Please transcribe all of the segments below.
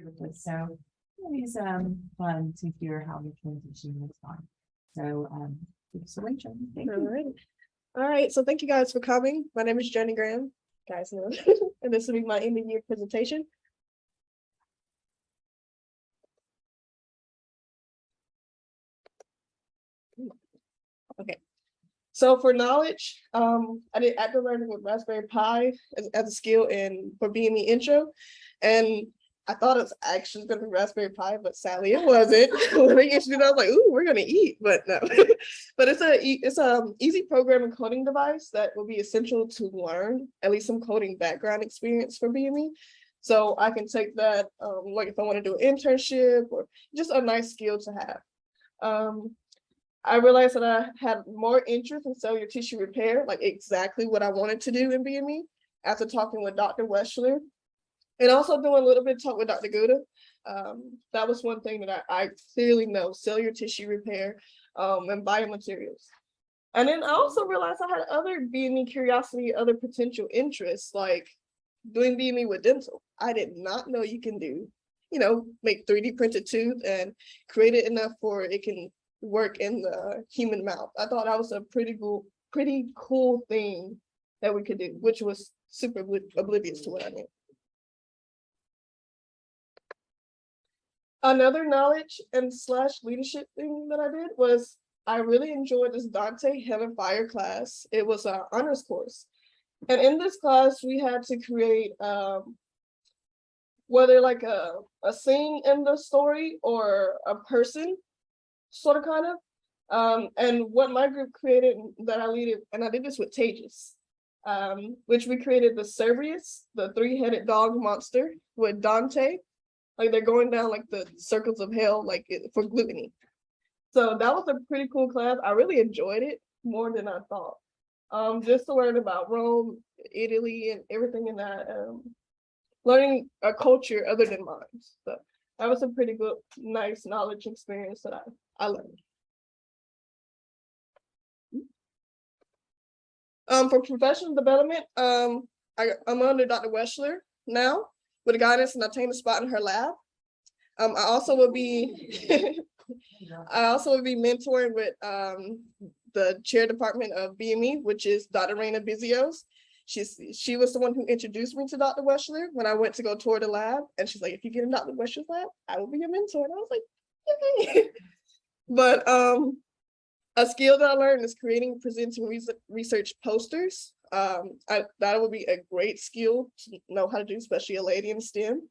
with this. So it is fun to hear how the transition was gone. So Rachel, thank you. All right. So thank you guys for coming. My name is Journie Graham. Guys know, and this will be my end of year presentation. Okay. So for knowledge, I did active learning with Raspberry Pi as a skill in for BME intro, and I thought it was actually going to be Raspberry Pi, but sadly it wasn't. When they introduced it, I was like, "Ooh, we're going to eat," but no. But it's a easy programming coding device that will be essential to learn at least some coding background experience for BME. So I can take that, like if I want to do an internship or just a nice skill to have. I realized that I had more interest in cellular tissue repair, like exactly what I wanted to do in BME after talking with Dr. Weschler. And also doing a little bit of talk with Dr. Gouda. That was one thing that I clearly know, cellular tissue repair and biomaterials. And then I also realized I had other BME curiosity, other potential interests, like doing BME with dental. I did not know you can do, make 3D printed tooth and create it enough for it can work in the human mouth. I thought that was a pretty cool thing that we could do, which was super oblivious to what I knew. Another knowledge and / leadership thing that I did was I really enjoyed this Dante Heaven Fire class. It was an honors course. And in this class, we had to create whether like a scene in the story or a person, sort of kind of. And what my group created that I leaded, and I did this with Tejas, which we created the Cerberus, the 3-headed dog monster with Dante. Like they're going down like the circles of hell, like for gluttony. So that was a pretty cool class. I really enjoyed it more than I thought. Just to learn about Rome, Italy, and everything in that. Learning a culture other than mine. So that was a pretty good, nice knowledge experience that I learned. For professional development, I'm under Dr. Weschler now with guidance and obtain a spot in her lab. I also will be mentoring with the chair department of BME, which is Dr. Raina Bizios. She was the one who introduced me to Dr. Weschler when I went to go tour the lab, and she's like, "If you get in Dr. Weschler's lab, I will be your mentor." And I was like, "Okay." But a skill that I learned is creating, presenting research posters. That would be a great skill to know how to do, especially a lady in STEM.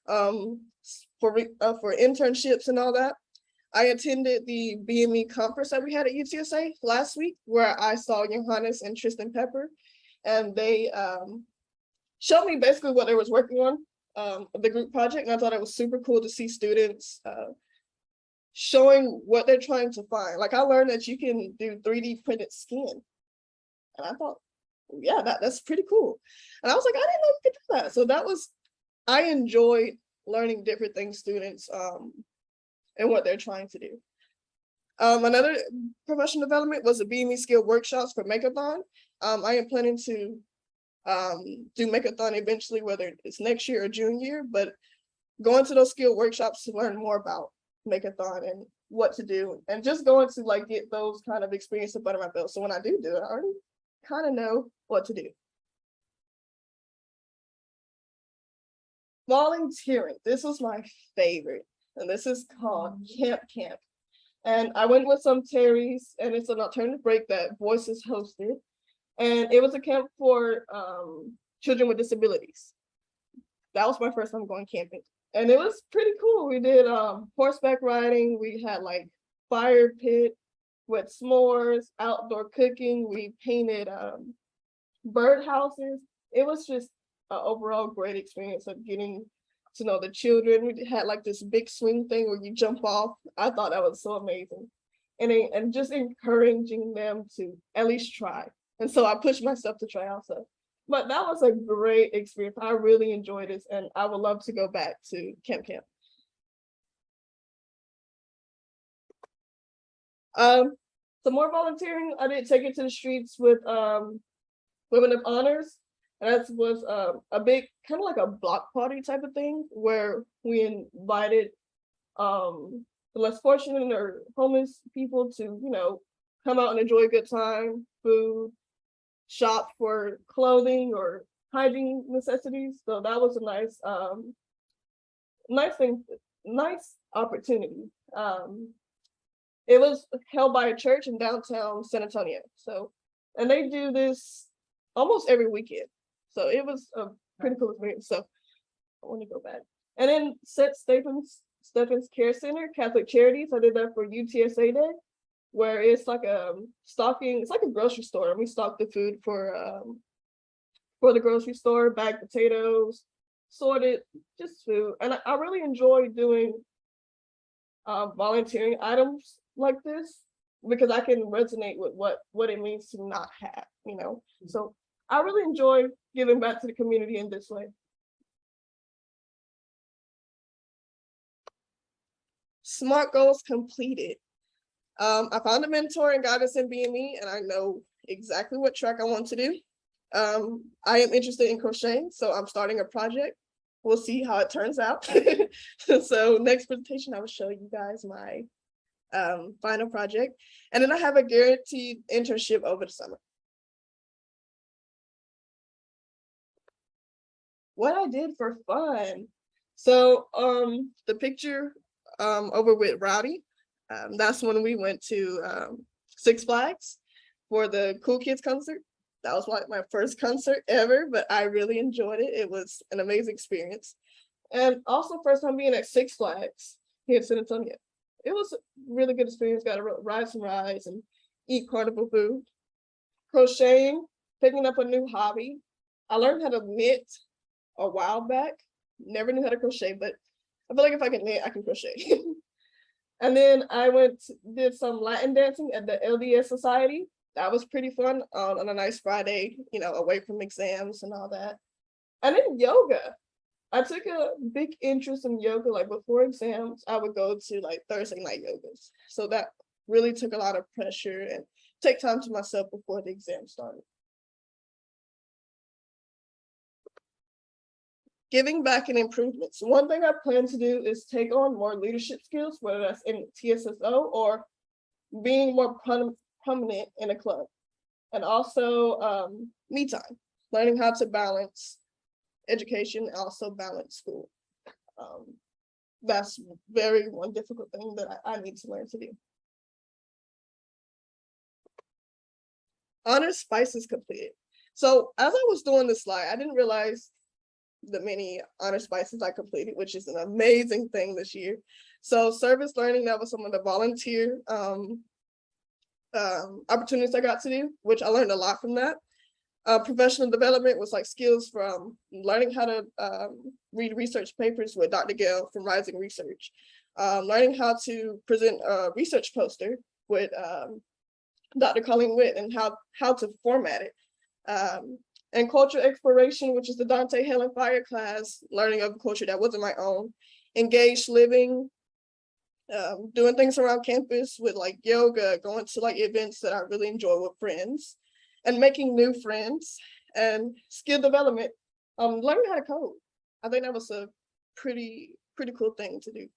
For internships and all that, I attended the BME conference that we had at UTSA last week, where I saw Johannes and Tristan Pepper, and they showed me basically what they was working on, the group project, and I thought it was super cool to see students showing what they're trying to find. Like I learned that you can do 3D printed skin, and I thought, yeah, that's pretty cool. And I was like, I didn't know you could do that. So I enjoyed learning different things, students, and what they're trying to do. Another professional development was the BME skill workshops for Makeathon. I am planning to do Makeathon eventually, whether it's next year or June year, but going to those skill workshops to learn more about Makeathon and what to do, and just going to like get those kind of experience up under my belt. So when I do it, I already kind of know what to do. Volunteering. This was my favorite, and this is called Camp. And I went with some Terry's, and it's an alternative break that Voices hosted. And it was a camp for children with disabilities. That was my first time going camping. And it was pretty cool. We did horseback riding. We had like fire pit with s'mores, outdoor cooking. We painted bird houses. It was just an overall great experience of getting to know the children. We had like this big swing thing where you jump off. I thought that was so amazing. And just encouraging them to at least try. And so I pushed myself to try also. But that was a great experience. I really enjoyed this, and I would love to go back to Camp. Some more volunteering. I did Take It to the Streets with Women of Honors. And that was a big kind of like a block party type of thing where we invited the less fortunate or homeless people to, come out and enjoy a good time, food, shop for clothing or hygiene necessities. So that was a nice thing, nice opportunity. It was held by a church in downtown San Antonio. So, and they do this almost every weekend. So it was a pretty cool experience. So I want to go back. And then Stephen's Care Center, Catholic Charities. I did that for UTSA Day, where it's like it's like a grocery store. And we stock the food for the grocery store, bagged potatoes, sorted, just food. And I really enjoy doing volunteering items like this because I can resonate with what it means to not have, So I really enjoy giving back to the community in this way. SMART goals completed. I found a mentor and guidance in BME, and I know exactly what track I want to do. I am interested in crocheting, so I'm starting a project. We'll see how it turns out. So next presentation, I will show you guys my final project. And then I have a guaranteed internship over the summer. What I did for fun. So the picture over with Rowdy, that's when we went to Six Flags for the Cool Kids concert. That was like my first concert ever, but I really enjoyed it. It was an amazing experience. And also first time being at Six Flags here in San Antonio. It was a really good experience. Got to ride some rides and eat carnival food. Crocheting, picking up a new hobby. I learned how to knit a while back. Never knew how to crochet, but I feel like if I can knit, I can crochet. And then I did some Latin dancing at the LDS Society. That was pretty fun on a nice Friday, away from exams and all that. And then yoga. I took a big interest in yoga. Like before exams, I would go to like Thursday night yogas. So that really took a lot of pressure and take time to myself before the exam started. Giving back and improvements. One thing I plan to do is take on more leadership skills, whether that's in TSSO or being more prominent in a club. And also me time, learning how to balance education and also balance school. That's one difficult thing that I need to learn to do. Honor spices completed. So as I was doing this slide, I didn't realize the many honor spices I completed, which is an amazing thing this year. So service learning, that was some of the volunteer opportunities I got to do, which I learned a lot from that. Professional development was like skills from learning how to read research papers with Dr. Gale from Rising Research, learning how to present a research poster with Dr. Colleen Witt and how to format it. And cultural exploration, which is the Dante Helen Fire class, learning of a culture that wasn't my own. Engaged living, doing things around campus with like yoga, going to like events that I really enjoy with friends, and making new friends. And skill development, learning how to code. I think that was a pretty cool thing to do.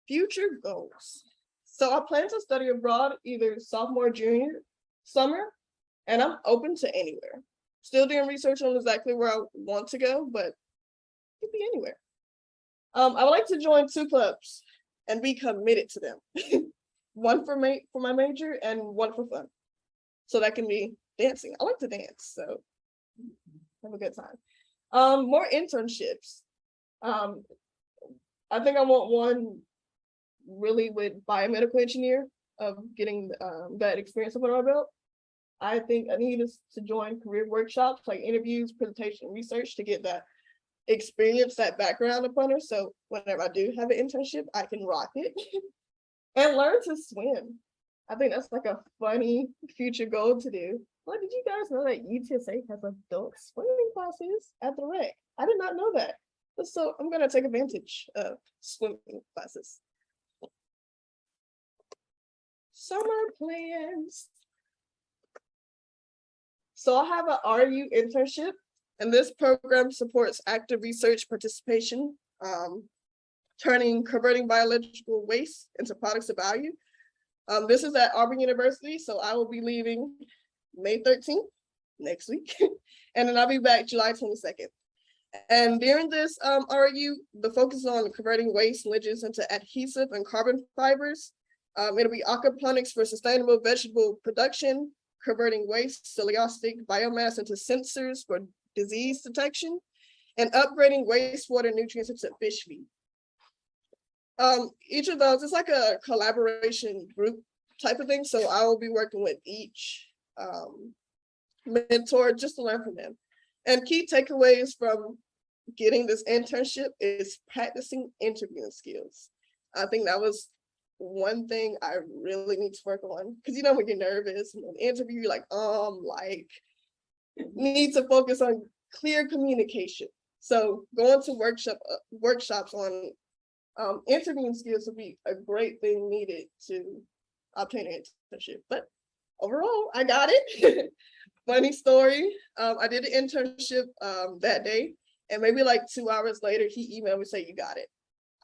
Future goals. So I plan to study abroad either sophomore, junior summer, and I'm open to anywhere. Still doing research on exactly where I want to go, but it could be anywhere. I would like to join 2 clubs and be committed to them. One for my major and one for fun. So that can be dancing. I like to dance, so have a good time. More internships. I think I want one really with biomedical engineer of getting that experience under my belt. I think I need to join career workshops, like interviews, presentation, research to get that experience, that background upon her. So whenever I do have an internship, I can rock it. And learn to swim. I think that's like a funny future goal to do. Well, did you guys know that UTSA has adult swimming classes at the rec? I did not know that. So I'm gonna take advantage of swimming classes. Summer plans. So I have an RU internship, and this program supports active research participation, converting biological waste into products of value. This is at Auburn University, so I will be leaving May 13th, next week, and then I'll be back July 22nd. And during this RU, the focus is on converting waste lignins into adhesive and carbon fibers. It'll be aquaponics for sustainable vegetable production, converting waste cellulosic biomass into sensors for disease detection, and upgrading wastewater nutrients into fish feed. Each of those, it's like a collaboration group type of thing. So I will be working with each mentor just to learn from them. And key takeaways from getting this internship is practicing interviewing skills. I think that was one thing I really need to work on, because when you're nervous in an interview, you're like need to focus on clear communication. So going to workshops on interviewing skills would be a great thing needed to obtain an internship. But overall, I got it. Funny story. I did an internship that day, and maybe like 2 hours later, he emailed me say, "You got it."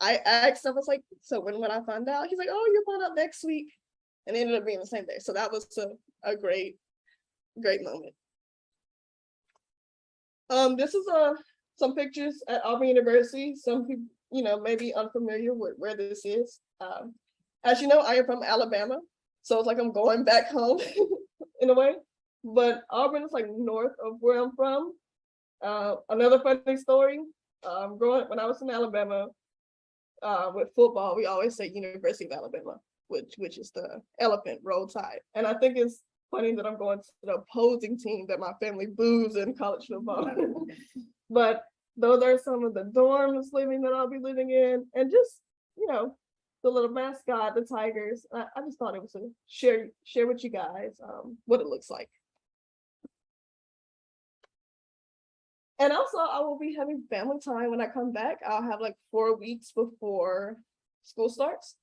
I asked him, I was like, "So when would I find out?" He's like, "Oh, you'll find out next week," and it ended up being the same day. So that was a great moment. This is some pictures at Auburn University. Some people, may be unfamiliar with where this is. As you know, I am from Alabama, so it's like I'm going back home in a way. But Auburn is like north of where I'm from. Another funny story, when I was in Alabama, with football, we always say University of Alabama, which is the Elephant Roll Tide. And I think it's funny that I'm going to the opposing team that my family boos in college football. But those are some of the dorms that I'll be living in, and just, the little mascot, the Tigers. I just thought it was a share with you guys what it looks like. And also, I will be having family time when I come back. I'll have like 4 weeks before school starts.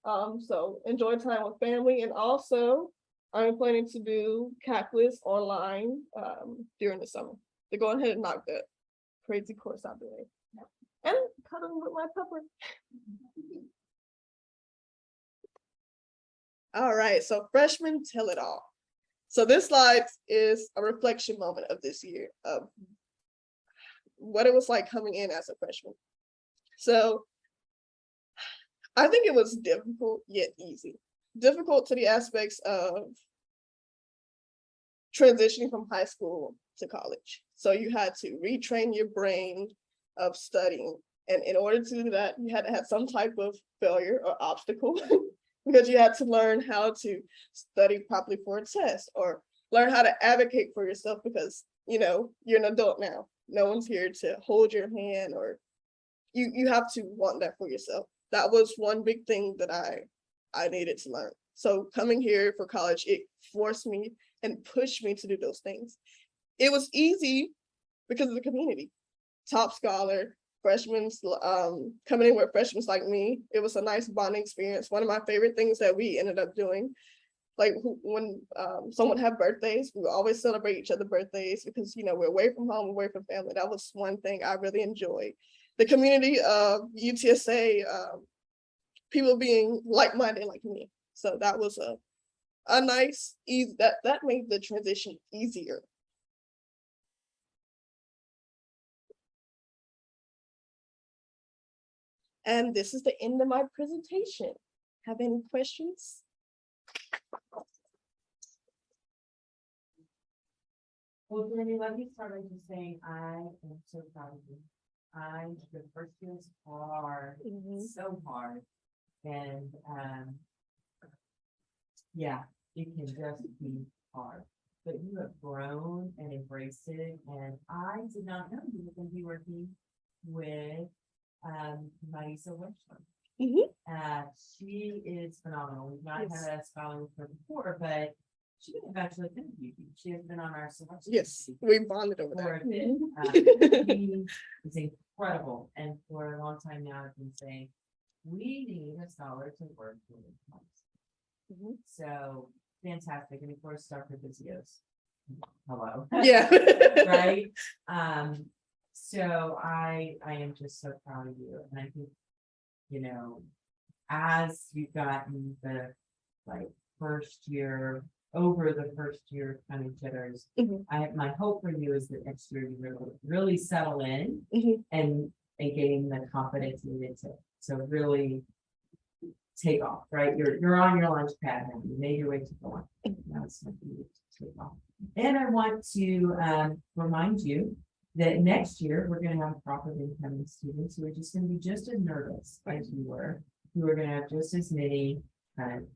So enjoy time with family. And also, I'm planning to do calculus online during the summer to go ahead and knock that crazy course out the way. And cuddling with my pupper. All right, so freshmen tell it all. So this slide is a reflection moment of this year of what it was like coming in as a freshman. So I think it was difficult yet easy. Difficult to the aspects of transitioning from high school to college. So you had to retrain your brain of studying. And in order to do that, you had to have some type of failure or obstacle because you had to learn how to study properly for a test or learn how to advocate for yourself because, you're an adult now. No one's here to hold your hand, or you have to want that for yourself. That was one big thing that I needed to learn. So coming here for college, it forced me and pushed me to do those things. It was easy because of the community. Top scholar, freshmen, coming in with freshmen like me. It was a nice bonding experience. One of my favorite things that we ended up doing, like when someone had birthdays, we would always celebrate each other's birthdays because, we're away from home, away from family. That was one thing I really enjoyed. The community of UTSA, people being like-minded like me. So that was a nice, easy, that made the transition easier. And this is the end of my presentation. Have any questions? Well, Journey, let me start by just saying I am so proud of you. The first year is hard, so hard. And yeah, it can just be hard. But you have grown and embraced it. And I did not know you were going to be working with Marisa Westland. She is phenomenal. We've not had a scholar with her before, but she could have actually interviewed you. She has been on our selection. Yes, we bonded over that. He is incredible. And for a long time now, I've been saying, we need a scholar to work with us. So fantastic. And of course, Dr. Visios. hello. Yeah. Right? So I am just so proud of you, and I think, you know, as you've gotten the, like, over the first year kind of jitters, Mhm. my hope for you is that next year you really settle in Mhm. and gain the confidence needed to really take off, right? You're on your launch pad now. You made your way to the launch. Now it's time for you to take off. And I want to remind you that next year we're going to have proper incoming students who are just going to be just as nervous as you were, who are going to have just as many kind of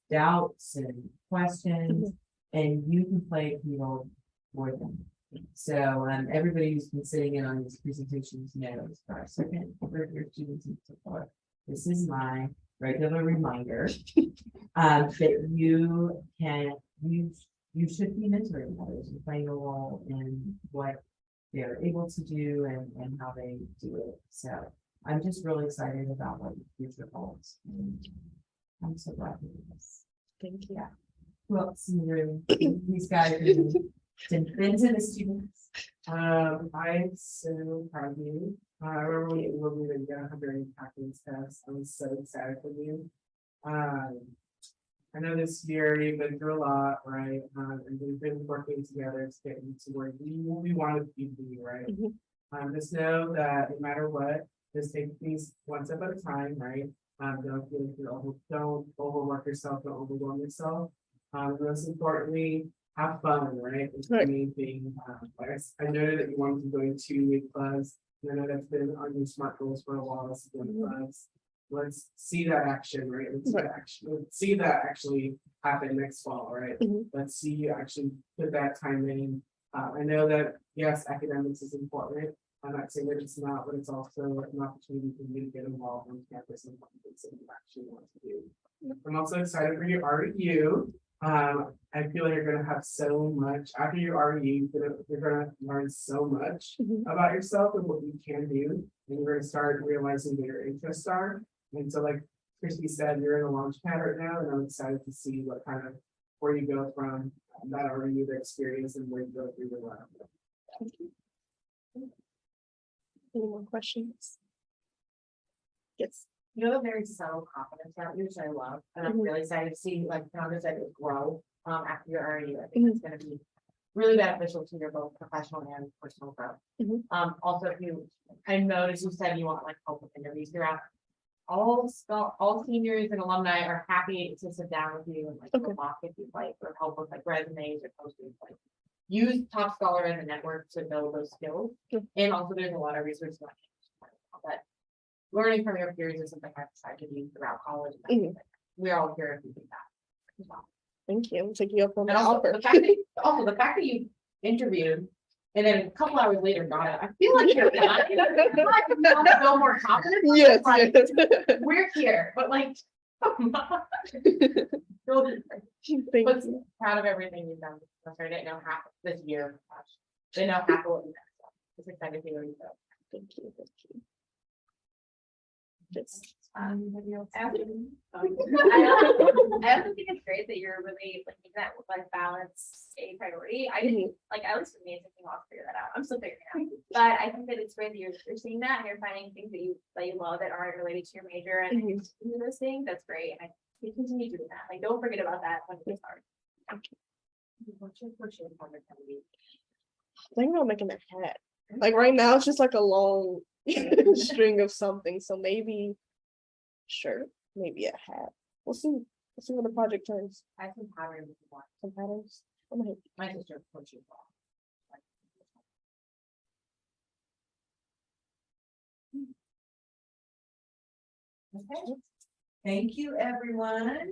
doubts and questions, and you can play a key role for them. So everybody who's been sitting in on these presentations knows for our second or third year students in particular, this is my regular reminder that you should be mentoring others and playing a role in what they're able to do and how they do it. So I'm just really excited about what the future holds. And I'm so glad to do this. Thank you. Yeah. Who else in the room? These guys been to the students. I'm so proud of you. I remember when we were down during practice test. I was so excited for you. I know this year you've been through a lot, right? And we've been working together to get you to where we wanted you to be, right? Just know that no matter what, just take things one step at a time, right? Don't feel like don't overwork yourself, don't overwhelm yourself. Most importantly, have fun, right? It's the main thing. Like I know that you wanted to go into 2-week class. I know that's been on your SMART goals for a while. Let's see that action, right? Let's see that actually happen next fall, right? Let's see you actually put that time in. I know that yes, academics is important. I'm not saying that it's not, but it's also an opportunity for you to get involved on campus and what things that you actually want to do. I'm also excited for your REU. I feel like you're going to have so much after your REU. You're going to learn so much about yourself and what you can do, and you're going to start realizing what your interests are. And so, like Christy said, you're in a launch pad right now, and I'm excited to see what kind of where you go from that REU experience and where you go through your life. Thank you. Any more questions? Yes. You have a very subtle confidence about you, which I love, and I'm really excited to see like founders that grow after your RE. I think it's going to be really beneficial to your both professional and personal growth. Also, if I noticed you said you want like help with interviews throughout. All seniors and alumni are happy to sit down with you and like do a mock if you'd like, or help with like resumes or postings. Like use Top Scholar as a network to build those skills, and also there's a lot of research that learning from your peers is something I've decided to do throughout college. We're all here if you do that as well. Thank you. I'm taking you up on the And also offer. the fact that you interviewed and then a couple hours later got it, I feel like you're not. I feel like you want to feel more confident. Yes, like, yes. We're here, but like Thank but you. proud of everything you've done. I'm sorry, I didn't know half this year. Gosh, didn't know half of what you've done. So it's excited to hear you go. Thank you. Thank you. Yes. I also think it's great that you're really looking at like balance a priority. I didn't like, at least for me, it took me a while to figure that out. I'm still figuring it out. But I think that it's great that you're seeing that and you're finding things that you love that aren't related to your major and do those things. That's great. And you continue doing that. Like, don't forget about that when it's hard. What's your appointment gonna be? Thinking about making a hat. Like right now, it's just like a long string of something. So maybe shirt, maybe a hat. We'll see. We'll see what the project turns. I have some patterns if you want. Some patterns. I'm gonna My sister coached you well. Okay. Thank you, everyone.